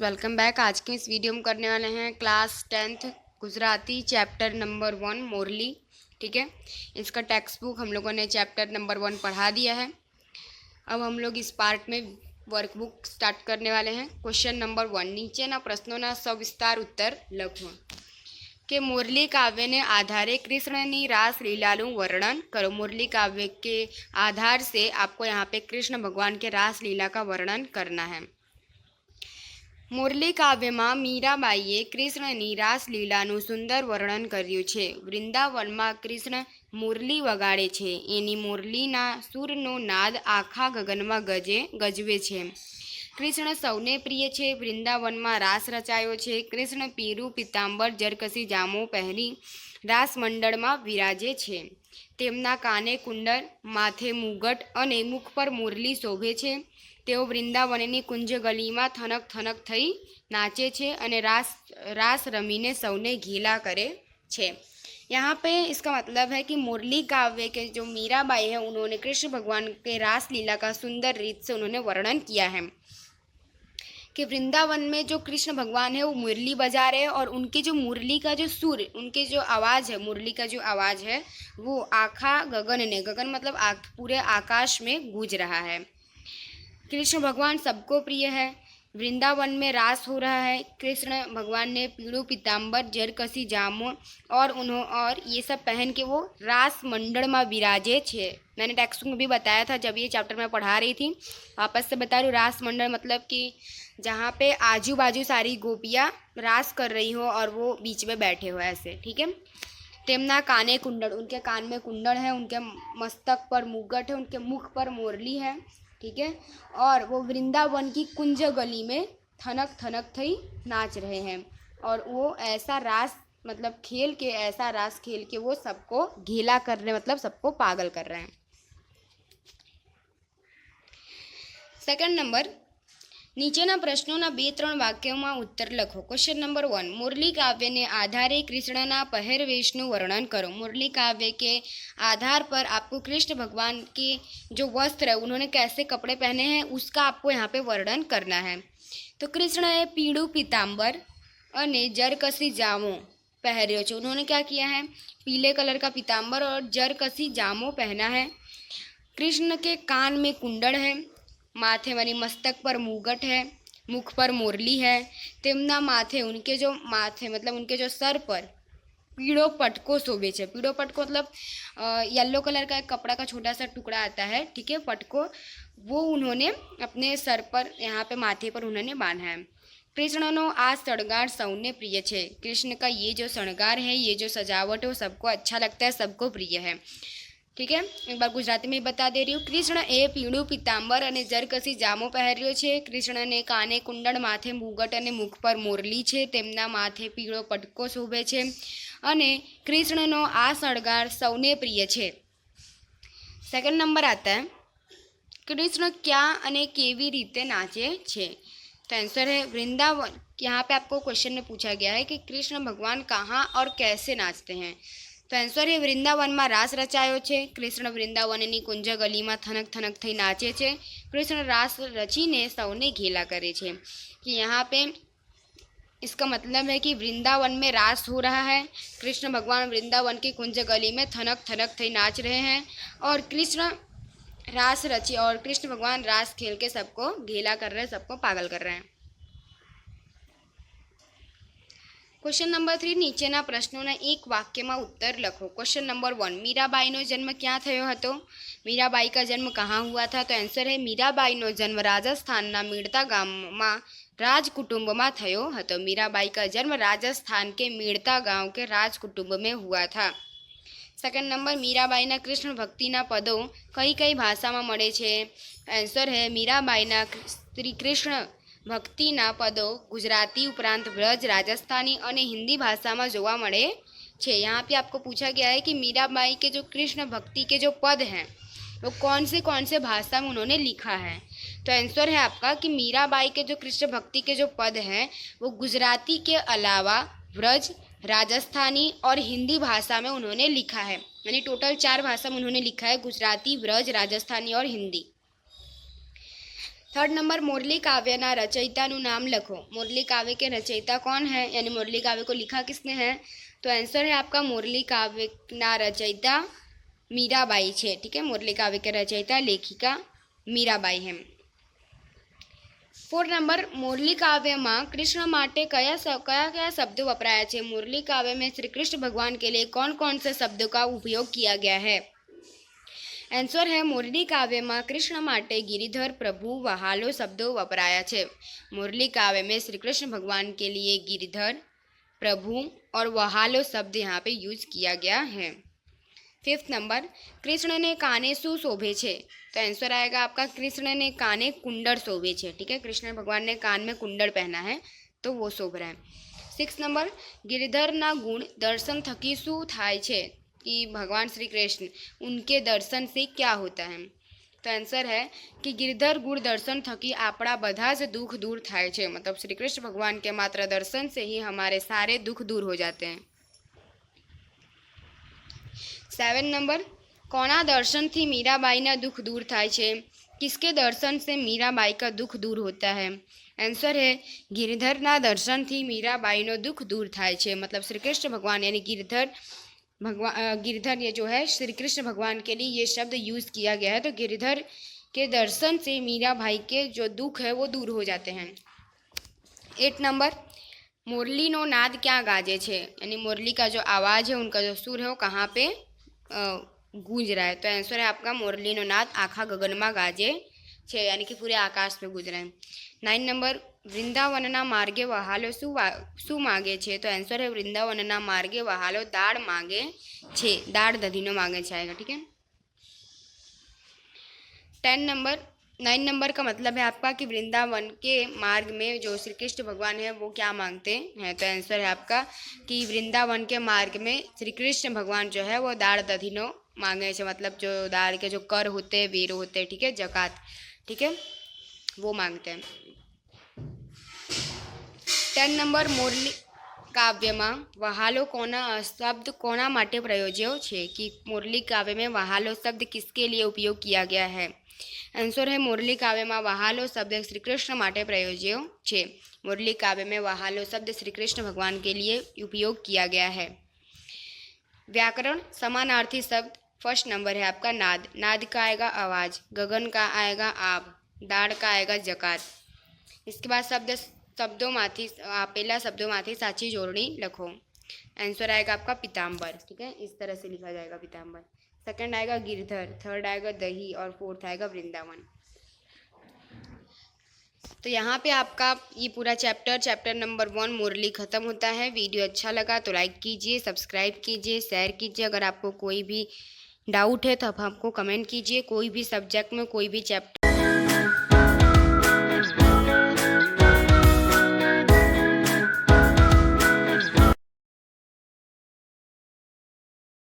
Welcome back. आज के इस वीडियो में करने वाले हैं class 10th Gujarati chapter number 1 Morli. ठीक है, इसका टेक्स्ट बुक हम लोगों ने चैप्टर नंबर 1 पढ़ा दिया है। अब हम लोग इस पार्ट में वर्कबुक स्टार्ट करने वाले हैं। क्वेश्चन नंबर 1, નીચેના પ્રશ્નોના સવિસ્તાર ઉત્તર લખો કે मुरली काव्य ने आधारे कृष्ण ની रासलीलाનું वर्णन करो। मुरली काव्य के आधार से आपको यहाँ पे कृष्ण भगवान के रासलीला का वर्णन करना है। मुरली काव्यમાં મીરાબાઈએ કૃષ્ણની રાસલીલાનું સુંદર વર્ણન કર્યું છે। વૃંદાવનમાં કૃષ્ણ મુરલી વગાડે છે, એની મુરલીના સૂરનો નાદ આખા ગગનમાં ગજવે છે। કૃષ્ણ સૌને પ્રિય છે। વૃંદાવનમાં રાસ રચાયો છે। કૃષ્ણ પીળું પીતાંબર જરકસી જામો પહેરી રાસ મંડળમાં વિરાજે છે। તેમના કાને કુંડળ, માથે મુગટ અને મુખ પર મુરલી શોભે છે। તેઓ વૃંદાવનની કુંજ ગલીમાં થનક થનક થઈ નાચે છે અને रास रमीने सौने घीला करे छे। यहाँ पे इसका मतलब है कि मुरली काव्य के जो मीराबाई है उन्होंने कृष्ण भगवान के रास लीला का सुंदर रीत से उन्होंने वर्णन किया है कि वृंदावन में जो कृष्ण भगवान है वो मुरली बजा रहे हैं और उनके जो मुरली का जो सुर, उनके जो आवाज़ है, मुरली का जो आवाज़ है वो आखा गगन मतलब पूरे आकाश में गूंज रहा है। कृष्ण भगवान सबको प्रिय है। वृंदावन में रास हो रहा है। कृष्ण भगवान ने पीड़ू पीताम्बर जरकसी जामो और ये सब पहन के वो रास मंडल में विराजे छे। मैंने टेक्स्ट में भी बताया था जब ये चैप्टर में पढ़ा रही थी, वापस से बता रही हूँ। रास मंडल मतलब कि जहाँ पे आजू बाजू सारी गोपियाँ रास कर रही हो और वो बीच में बैठे हो ऐसे। ठीक है। तेमना काने कुंडल, उनके कान में कुंडल है, उनके मस्तक पर मुगट है, उनके मुख पर मोरली है। ठीक है। और वो वृंदावन की कुंज गली में थनक थनक थई नाच रहे हैं और वो ऐसा रास मतलब ऐसा रास खेल के वो सबको घीला कर रहे हैं, मतलब सबको पागल कर रहे हैं। सेकंड नंबर, નીચેના પ્રશ્નોના 2-3 વાક્યોમાં ઉત્તર લખો। ક્વેશ્ચન નંબર 1, मुरली काव्य ने आधारे कृष्णना પહેરવેશનું વર્ણન करो। मुरली काव्य के आधार पर आपको कृष्ण भगवान के जो वस्त्र है उन्होंने कैसे कपड़े पहने हैं उसका आपको यहाँ पे वर्णन करना है। तो कृष्ण है पीड़ू पीताम्बर अने जरकसी जामो पहर्यो छे। उन्होंने क्या किया है, पीले कलर का पीताम्बर और जरकसी जामो पहना है। कृष्ण के कान में कुंडल है, माथे वाली मस्तक पर मुगट है, मुख पर मुरली है। तेमना माथे उनके जो सर पर पीड़ो पटको शोभे छे। पीड़ो पटको मतलब येलो कलर का एक कपड़ा का छोटा सा टुकड़ा आता है। ठीक है, पटको, वो उन्होंने अपने सर पर यहाँ पे माथे पर उन्होंने बांधा है। कृष्णनो आ श्रृंगार सौने प्रिय छे। कृष्ण का ये जो श्रृंगार है, ये जो सजावट है वो सबको अच्छा लगता है, सबको प्रिय है। ठीक है, एक बार गुजराती में बता दे रही हूँ। कृष्ण ए पीड़ू पीताम्बर अने जरकसी जामो पहर्यो छे। कृष्ण ने काने कुंडल, माथे मुगट अने मुख पर मोरली छे। तेमना माथे पीड़ो पटको शोभे छे अने कृष्णनो आ श्रृंगार सौने प्रिय छे। सेकंड नंबर आता है, कृष्ण क्या अने केवी रीते नाचे छे। तो आंसर है वृंदावन। यहाँ पे आपको क्वेश्चन में पूछा गया है कि कृष्ण भगवान कहाँ और कैसे नाचते हैं। तो आंसर है वृंदावन में रास रचायो छे। कृष्ण वृंदावननी कुंज गली में थनक थनक थई नाचे छे। कृष्ण रास रचीने सौने घीला करे छे। कि यहाँ पे इसका मतलब है कि वृंदावन में रास हो रहा है। कृष्ण भगवान वृंदावन की कुंज गली में थनक थनक थई नाच रहे हैं और कृष्ण भगवान रास खेल के सबको घीला कर रहे हैं, सबको पागल कर रहे हैं। क्वेश्चन नंबर 3, नीचेना प्रश्नोना एक वाक्य में उत्तर लखो। क्वेश्चन नंबर 1, मीराबाईनो जन्म क्या थयो हतो। मीराबाई का जन्म कहाँ हुआ था। तो आंसर है मीराबाईनो जन्म राजस्थानना मीड़ता गाम में राजकुटुंब में थयो हतो। मीराबाई का जन्म राजस्थान के मीड़ता गांव के राजकुटुंब में हुआ था। सेकंड नंबर, मीराबाईना कृष्ण भक्तिना पदों कई कई भाषा में मळे छे। आंसर है मीराबाईना श्री कृष्ण भक्तिना पदों गुजराती उपरांत ब्रज, राजस्थानी और हिंदी भाषा में जोवा मळे छे। यहाँ पे आपको पूछा गया है कि मीराबाई के जो कृष्ण भक्ति के जो पद हैं वो कौन से भाषा में उन्होंने लिखा है। तो आंसर है आपका कि मीराबाई के जो कृष्ण भक्ति के जो पद हैं वो गुजराती के अलावा ब्रज, राजस्थानी और हिंदी भाषा में उन्होंने लिखा है। यानी टोटल 4 भाषा में उन्होंने लिखा है, गुजराती, ब्रज, राजस्थानी और हिंदी। थर्ड नंबर मुरली काव्यના રચયિતાનું નામ લખો। मुरली काव्य के रचयिता कौन है, यानी मुरली काव्य को लिखा किसने है? तो आंसर है आपका मुरली काव्यના रचयिता मीराबाई है। ठीक है, मुरली काव्य के रचयिता लेखिका मीराबाई है। फोर्थ नंबर मुरली काव्य में कृष्ण माटे कया कया शब्दों वपराया है? मुरली काव्य में श्री कृष्ण भगवान के लिए कौन कौन से शब्दों का उपयोग किया गया है? आंसर है मुरली काव्य में कृष्ण माटे गिरिधर, प्रभु, वहालो शब्दों वपराया है। मुरली काव्य में श्री कृष्ण भगवान के लिए गिरिधर, प्रभु और वहालो शब्द यहाँ पे यूज किया गया है। फिफ्थ नंबर कृष्ण ने काने शू शोभे छे? तो आंसर आएगा आपका कृष्ण ने काने कुंडल शोभे छे। ठीक है, कृष्ण भगवान ने कान में कुंडल पहना है तो वो शोभ रहा है। सिक्स नंबर गिरधर ना गुण दर्शन थकी शू थाय छे? कि भगवान श्री कृष्ण उनके दर्शन से क्या होता है? तो आंसर है कि गिरधर गुण दर्शन थकी आपड़ा बधा ज दुख दूर थाय छे। मतलब श्री कृष्ण भगवान के मात्र दर्शन से ही हमारे सारे दुख दूर हो जाते हैं। 7 नंबर कोना दर्शन थी मीराबाई ना दुख दूर थाय छे? किसके दर्शन से मीराबाई का दुख दूर होता है? आंसर है गिरधर ना दर्शन थी मीराबाई नो दुख दूर थाय छे। मतलब श्री कृष्ण भगवान यानी गिरधर ये जो है श्री कृष्ण भगवान के लिए ये शब्द यूज किया गया है। तो गिरधर के दर्शन से मीराबाई के जो दुख है वो दूर हो जाते हैं। 8 नंबर मुरली नो नाद क्या गाजे छे? यानी मुरली का जो आवाज़ है, उनका जो सुर है वो कहाँ पे गूंज रहा है? तो आंसर है आपका मुरली नो नाद आखा गगन में गाजे छे, यानी कि पूरे आकाश में गूंज रहा है। 9 नंबर वृंदावनना मार्गे वहालो शू मांगे छे? तो आंसर है वृंदावनना मार्गे वहालो दाड़ मांगे छे, दाड़ दधीनो मांगे छे आएगा। ठीक है। 9 नंबर का मतलब है आपका कि वृंदावन के मार्ग में जो श्री कृष्ण भगवान है वो क्या मांगते हैं? तो आंसर है आपका कि वृंदावन के मार्ग में श्री कृष्ण भगवान जो है वो दाड़ दधीनो मांगे छे। मतलब जो दाड़ के जो कर होते हैं, वेरो होते हैं, ठीक है, जकात, ठीक है, वो मांगते हैं। 10 नंबर मुरली काव्य में वहालो कोना शब्द कोना माटे प्रयोज्यो छे? कि मुरली काव्य में वहालो शब्द किसके लिए उपयोग किया गया है? आंसर है मुरली काव्य में वहालो शब्द श्री कृष्ण माटे प्रयोज्यो छे। मुरली काव्य में वहालो शब्द श्री कृष्ण भगवान के लिए उपयोग किया गया है। व्याकरण समानार्थी शब्द फर्स्ट नंबर है आपका नाद। नाद का आएगा आवाज़, गगन का आएगा आब, दाड़ का आएगा जकात। इसके बाद शब्दों माथी आपेला शब्दों माथी साची जोड़नी लखो। आंसर आएगा आपका पीताम्बर। ठीक है, इस तरह से लिखा जाएगा पीताम्बर। सेकंड आएगा गिरधर, थर्ड आएगा दही और फोर्थ आएगा वृंदावन। तो यहाँ पे आपका ये पूरा चैप्टर नंबर 1 मुरली ख़त्म होता है। वीडियो अच्छा लगा तो लाइक कीजिए, सब्सक्राइब कीजिए, शेयर कीजिए। अगर आपको कोई भी डाउट है तो आप हमको कमेंट कीजिए। कोई भी सब्जेक्ट में कोई भी चैप्टर